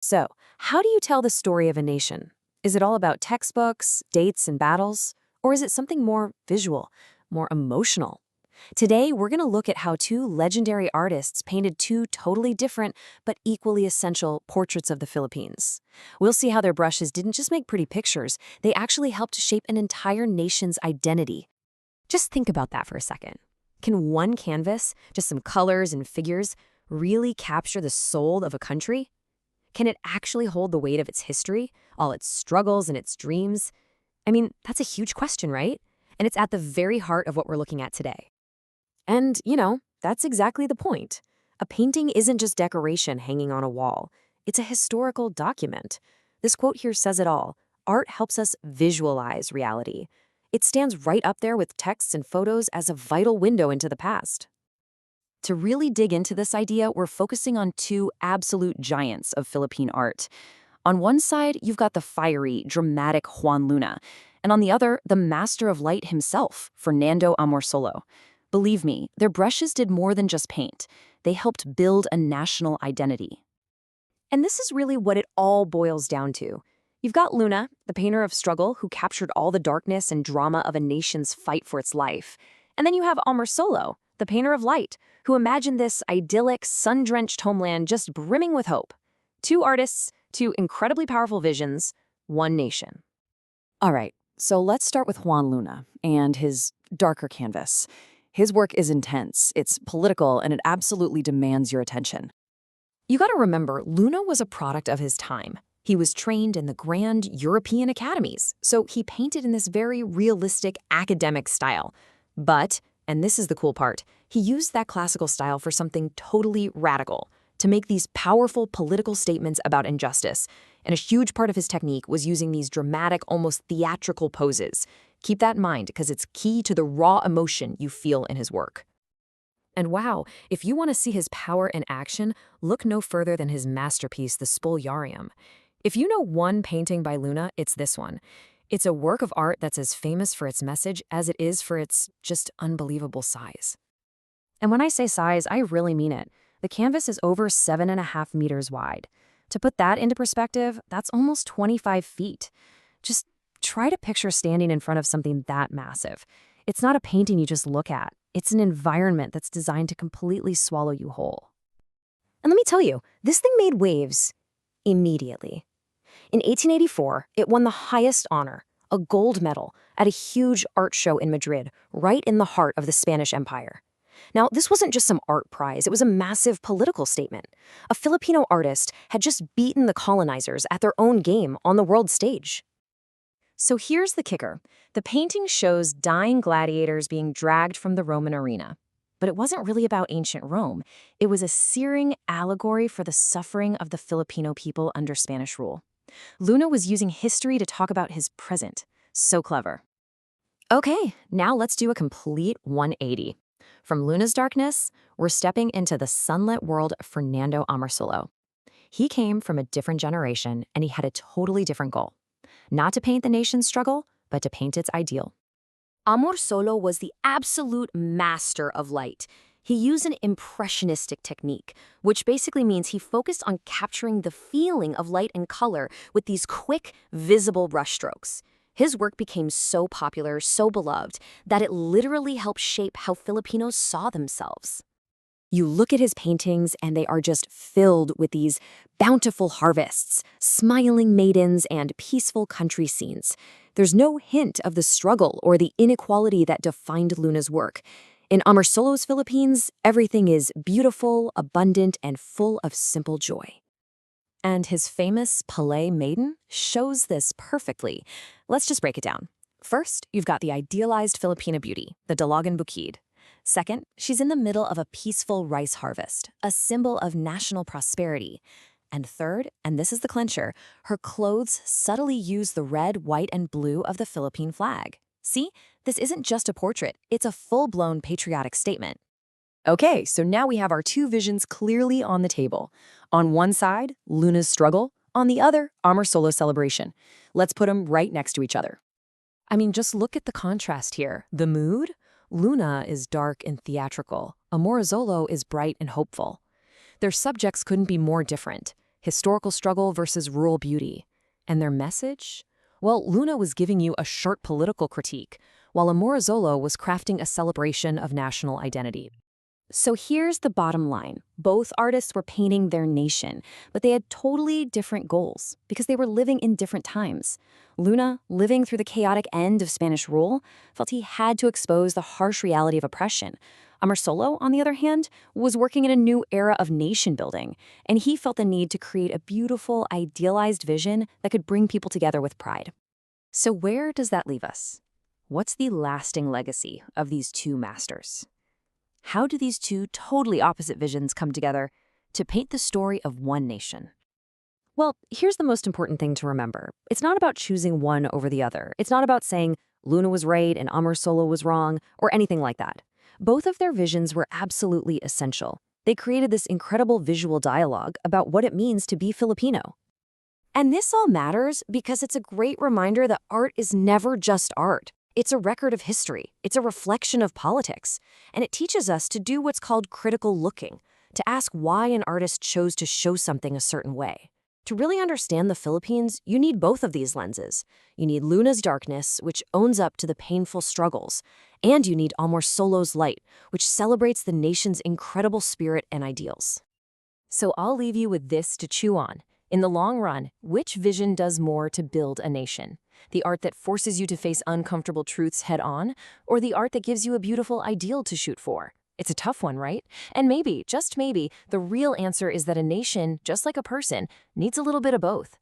So, how do you tell the story of a nation? Is it all about textbooks, dates, and battles? Or is it something more visual, more emotional? Today, we're going to look at how two legendary artists painted two totally different but equally essential portraits of the Philippines. We'll see how their brushes didn't just make pretty pictures, they actually helped shape an entire nation's identity. Just think about that for a second. Can one canvas, just some colors and figures, really capture the soul of a country? Can it actually hold the weight of its history, all its struggles and its dreams? I mean, that's a huge question, right? And it's at the very heart of what we're looking at today. And, that's exactly the point. A painting isn't just decoration hanging on a wall. It's a historical document. This quote here says it all. Art helps us visualize reality. It stands right up there with texts and photos as a vital window into the past. To really dig into this idea, we're focusing on two absolute giants of Philippine art. On one side, you've got the fiery, dramatic Juan Luna, and on the other, the master of light himself, Fernando Amorsolo. Believe me, their brushes did more than just paint. They helped build a national identity. And this is really what it all boils down to. You've got Luna, the painter of struggle, who captured all the darkness and drama of a nation's fight for its life. And then you have Amorsolo, the painter of light, who imagined this idyllic, sun-drenched homeland just brimming with hope. Two artists, two incredibly powerful visions, one nation. All right, so let's start with Juan Luna and his darker canvas. His work is intense, it's political, and it absolutely demands your attention. You gotta remember, Luna was a product of his time. He was trained in the grand European academies, so he painted in this very realistic academic style. But, and this is the cool part, he used that classical style for something totally radical, to make these powerful political statements about injustice. And a huge part of his technique was using these dramatic, almost theatrical poses. Keep that in mind, because it's key to the raw emotion you feel in his work. And wow, if you want to see his power in action, look no further than his masterpiece, the Spoliarium. If you know one painting by Luna, it's this one. It's a work of art that's as famous for its message as it is for its just unbelievable size. And when I say size, I really mean it. The canvas is over 7.5 meters wide. To put that into perspective, that's almost 25 feet. Just try to picture standing in front of something that massive. It's not a painting you just look at. It's an environment that's designed to completely swallow you whole. And let me tell you, this thing made waves immediately. In 1884, it won the highest honor, a gold medal, at a huge art show in Madrid, right in the heart of the Spanish Empire. Now, this wasn't just some art prize, it was a massive political statement. A Filipino artist had just beaten the colonizers at their own game on the world stage. So here's the kicker. The painting shows dying gladiators being dragged from the Roman arena. But it wasn't really about ancient Rome. It was a searing allegory for the suffering of the Filipino people under Spanish rule. Luna was using history to talk about his present. So clever. Okay, now let's do a complete 180. From Luna's darkness, we're stepping into the sunlit world of Fernando Amorsolo. He came from a different generation, and he had a totally different goal. Not to paint the nation's struggle, but to paint its ideal. Amorsolo was the absolute master of light. He used an impressionistic technique, which basically means he focused on capturing the feeling of light and color with these quick, visible brushstrokes. His work became so popular, so beloved, that it literally helped shape how Filipinos saw themselves. You look at his paintings and they are just filled with these bountiful harvests, smiling maidens, and peaceful country scenes. There's no hint of the struggle or the inequality that defined Luna's work. In Amorsolo's Philippines, everything is beautiful, abundant, and full of simple joy. And his famous Palais Maiden shows this perfectly. Let's just break it down. First, you've got the idealized Filipina beauty, the Dalagan Bukid. Second, she's in the middle of a peaceful rice harvest, a symbol of national prosperity. And third, and this is the clincher, her clothes subtly use the red, white, and blue of the Philippine flag. See, this isn't just a portrait, it's a full-blown patriotic statement. Okay, so now we have our two visions clearly on the table. On one side, Luna's struggle. On the other, Amorsolo's celebration. Let's put them right next to each other. I mean, just look at the contrast here. The mood? Luna is dark and theatrical. Amorsolo is bright and hopeful. Their subjects couldn't be more different. historical struggle versus rural beauty. And their message? Well, Luna was giving you a sharp political critique, while Amorsolo was crafting a celebration of national identity. So here's the bottom line. Both artists were painting their nation, but they had totally different goals because they were living in different times. Luna, living through the chaotic end of Spanish rule, felt he had to expose the harsh reality of oppression. Amorsolo, on the other hand, was working in a new era of nation building, and he felt the need to create a beautiful, idealized vision that could bring people together with pride. So where does that leave us? What's the lasting legacy of these two masters? How do these two totally opposite visions come together to paint the story of one nation? Well, here's the most important thing to remember. It's not about choosing one over the other. It's not about saying Luna was right and Amorsolo was wrong or anything like that. Both of their visions were absolutely essential. They created this incredible visual dialogue about what it means to be Filipino. And this all matters because it's a great reminder that art is never just art. It's a record of history, it's a reflection of politics, and it teaches us to do what's called critical looking, to ask why an artist chose to show something a certain way. To really understand the Philippines, you need both of these lenses. You need Luna's darkness, which owns up to the painful struggles, and you need Amorsolo's light, which celebrates the nation's incredible spirit and ideals. So I'll leave you with this to chew on. In the long run, which vision does more to build a nation? The art that forces you to face uncomfortable truths head on, or the art that gives you a beautiful ideal to shoot for? It's a tough one, right? And maybe, just maybe, the real answer is that a nation, just like a person, needs a little bit of both.